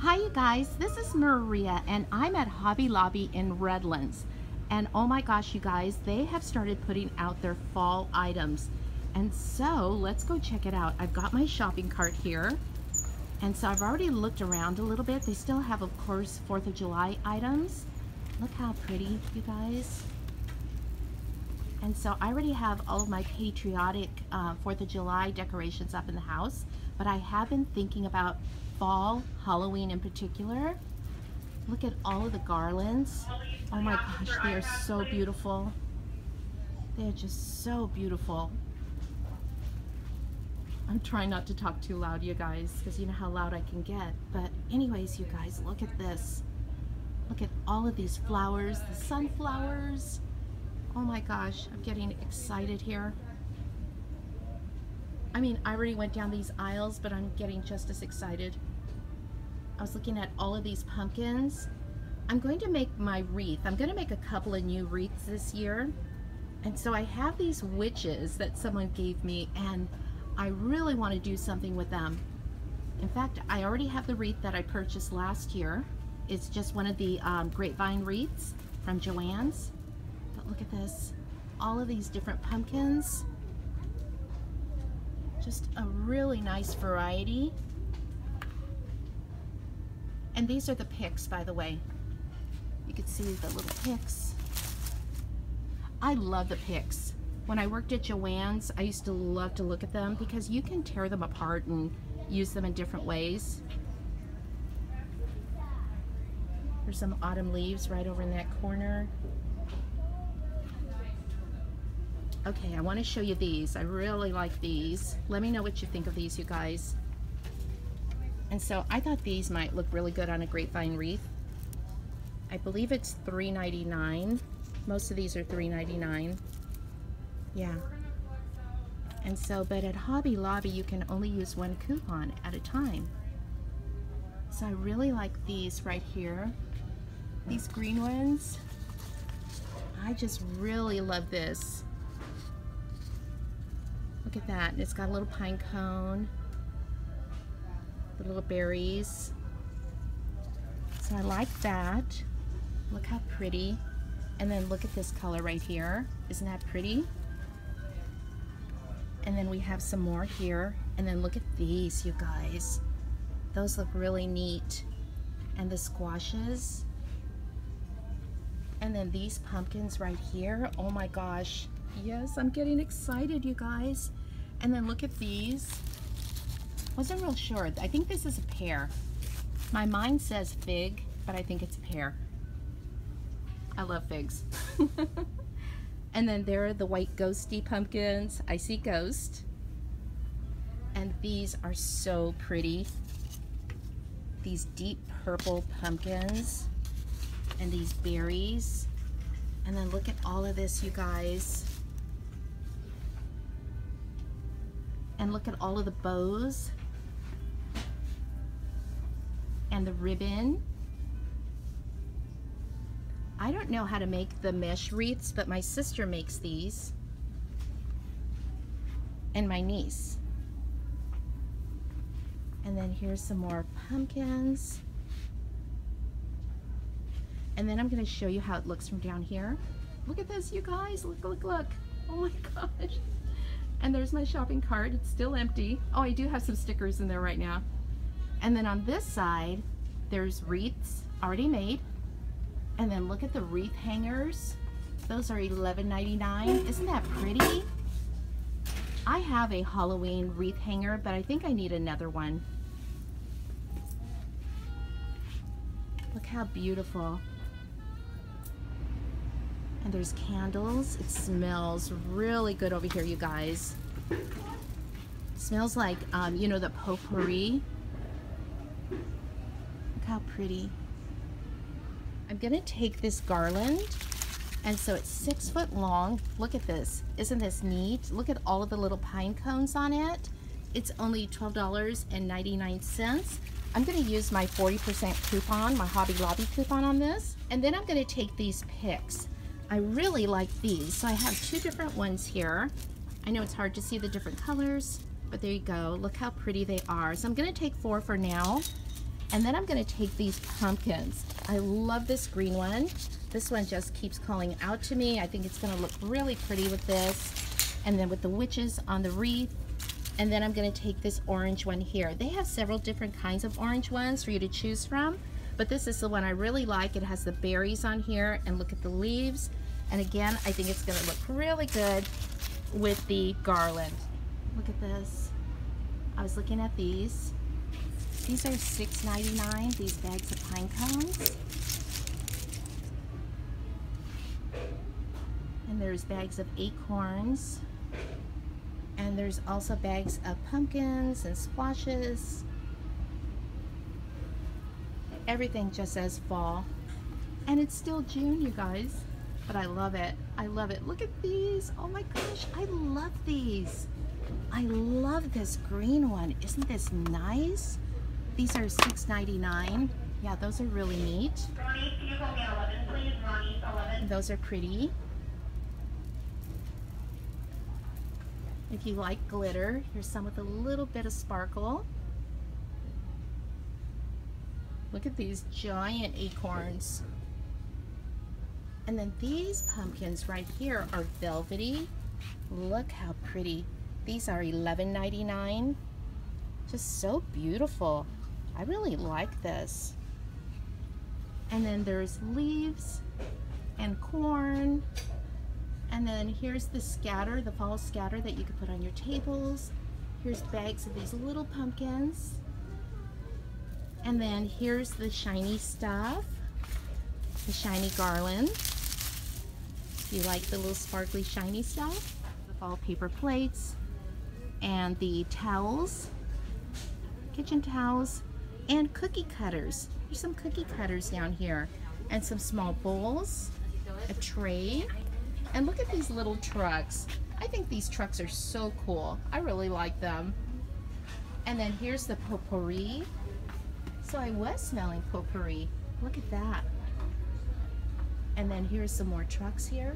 Hi you guys, this is Maria and I'm at Hobby Lobby in Redlands. And oh my gosh you guys, they have started putting out their fall items. And so let's go check it out. I've got my shopping cart here. And so I've already looked around a little bit. They still have, of course, 4th of July items. Look how pretty, you guys. And so I already have all of my patriotic 4th of July decorations up in the house. But I have been thinking about fall, Halloween in particular. Look at all of the garlands. Oh my gosh, they are so beautiful. They are just so beautiful. I'm trying not to talk too loud, you guys, because you know how loud I can get. But anyways, you guys, look at this. Look at all of these flowers, the sunflowers. Oh my gosh, I'm getting excited here. I mean, I already went down these aisles, but I'm getting just as excited. I was looking at all of these pumpkins. I'm going to make my wreath. I'm going to make a couple of new wreaths this year. And so I have these witches that someone gave me, and I really want to do something with them. In fact, I already have the wreath that I purchased last year. It's just one of the grapevine wreaths from Joann's. But look at this. All of these different pumpkins. Just a really nice variety. And these are the picks, by the way. You can see the little picks. I love the picks. When I worked at Joann's, I used to love to look at them because you can tear them apart and use them in different ways. There's some autumn leaves right over in that corner. Okay, I want to show you these. I really like these. Let me know what you think of these, you guys. And so I thought these might look really good on a grapevine wreath. I believe it's $3.99. Most of these are $3.99. Yeah. And so, but at Hobby Lobby, you can only use one coupon at a time. So I really like these right here. These green ones. I just really love this. Look at that. It's got a little pine cone. The little berries. So I like that. Look how pretty. And then look at this color right here. Isn't that pretty? And then we have some more here. And then look at these, you guys. Those look really neat. And the squashes. And then these pumpkins right here. Oh my gosh. Yes, I'm getting excited, you guys. And then look at these. Wasn't real sure. I think this is a pear. My mind says fig, but I think it's a pear. I love figs. And then there are the white ghosty pumpkins. I see ghost. And these are so pretty. These deep purple pumpkins. And these berries. And then look at all of this, you guys. And look at all of the bows. And the ribbon. I don't know how to make the mesh wreaths, but my sister makes these. And my niece. And then here's some more pumpkins. And then I'm going to show you how it looks from down here. Look at this, you guys. Look, look, look. Oh my gosh. And there's my shopping cart. It's still empty. Oh, I do have some stickers in there right now. And then on this side, there's wreaths already made. And then look at the wreath hangers. Those are $11.99. Isn't that pretty? I have a Halloween wreath hanger, but I think I need another one. Look how beautiful. And there's candles. It smells really good over here, you guys. It smells like, you know, the potpourri. Look how pretty. I'm gonna take this garland, and so it's 6 foot long. Look at this. Isn't this neat? Look at all of the little pine cones on it. It's only $12.99. I'm gonna use my 40% coupon, my Hobby Lobby coupon on this. And then I'm gonna take these picks. I really like these. So I have 2 different ones here. I know it's hard to see the different colors, but there you go. Look how pretty they are. So I'm gonna take 4 for now. And then I'm gonna take these pumpkins. I love this green one. This one just keeps calling out to me. I think it's gonna look really pretty with this. And then with the witches on the wreath. And then I'm gonna take this orange one here. They have several different kinds of orange ones for you to choose from, but this is the one I really like. It has the berries on here, and look at the leaves. And again, I think it's gonna look really good with the garland. Look at this. I was looking at these. These are $6.99, these bags of pine cones. And there's bags of acorns. And there's also bags of pumpkins and squashes. Everything just says fall. And it's still June, you guys. But I love it. I love it. Look at these. Oh my gosh, I love these. I love this green one. Isn't this nice? These are $6.99. Yeah, those are really neat. Ronnie, can you call me 11, please? Ronnie, 11. Those are pretty. If you like glitter, here's some with a little bit of sparkle. Look at these giant acorns. And then these pumpkins right here are velvety. Look how pretty. These are $11.99. Just so beautiful. I really like this. And then there's leaves and corn. And then here's the scatter, the fall scatter that you can put on your tables. Here's bags of these little pumpkins. And then here's the shiny stuff, the shiny garland. You like the little sparkly shiny stuff? The fall paper plates and the towels, kitchen towels, and cookie cutters. There's some cookie cutters down here, and some small bowls, a tray. And look at these little trucks. I think these trucks are so cool. I really like them. And then here's the potpourri. So I was smelling potpourri. Look at that. And then here's some more trucks here.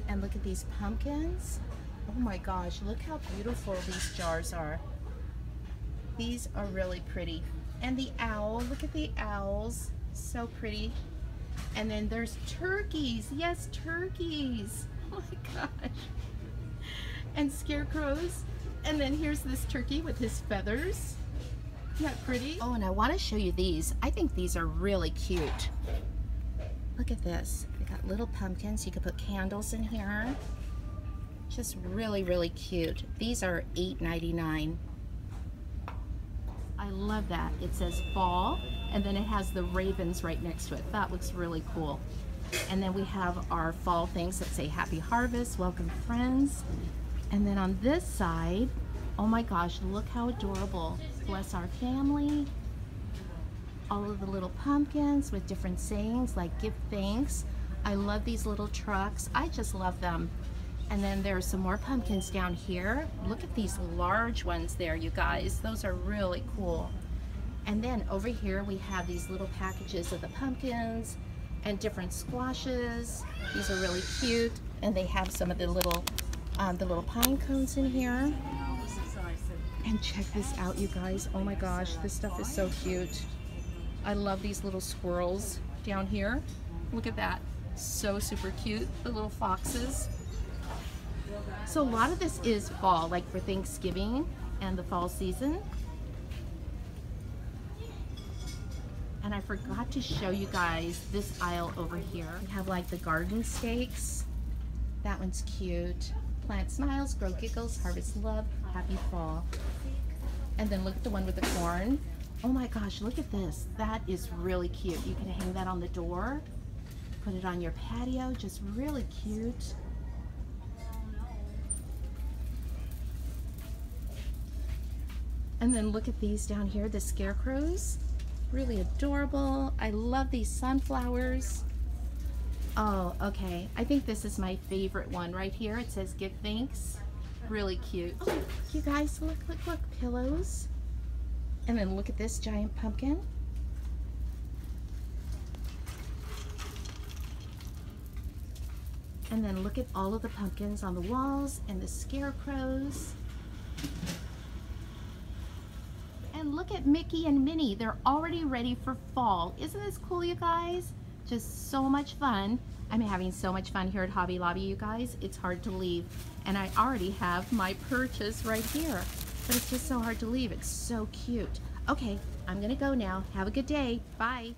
And look at these pumpkins. Oh my gosh, look how beautiful these jars are. These are really pretty. And the owl, look at the owls. So pretty. And then there's turkeys. Yes, turkeys. Oh my gosh. And scarecrows. And then here's this turkey with his feathers. Isn't that pretty? Oh, and I want to show you these. I think these are really cute. Look at this. They got little pumpkins. You could put candles in here. Just really, really cute. These are $8.99. I love that. It says fall, and then it has the ravens right next to it. That looks really cool. And then we have our fall things that say Happy Harvest, Welcome Friends. And then on this side, oh my gosh, look how adorable. Bless our family. All of the little pumpkins with different sayings like give thanks. I love these little trucks. I just love them. And then there's some more pumpkins down here. Look at these large ones there, you guys. Those are really cool. And then over here we have these little packages of the pumpkins and different squashes. These are really cute. And they have some of the little pine cones in here. And check this out, you guys. Oh my gosh, this stuff is so cute. I love these little squirrels down here. Look at that. So super cute. The little foxes. So a lot of this is fall, like for Thanksgiving and the fall season. And I forgot to show you guys this aisle over here. We have like the garden stakes. That one's cute. Plant smiles, grow giggles, harvest love, happy fall. And then look at the one with the corn. Oh my gosh, look at this. That is really cute. You can hang that on the door, put it on your patio, just really cute. And then look at these down here, the scarecrows. Really adorable. I love these sunflowers. Oh, okay. I think this is my favorite one right here. It says give thanks. Really cute. Oh, you guys, look, look, look. Pillows. And then look at this giant pumpkin. And then look at all of the pumpkins on the walls and the scarecrows. And And look at Mickey and Minnie. They're already ready for fall. Isn't this cool, you guys? Just so much fun. I'm having so much fun here at Hobby Lobby, you guys. It's hard to leave. And I already have my purchase right here. But it's just so hard to leave. It's so cute. Okay, I'm gonna go now. Have a good day. Bye.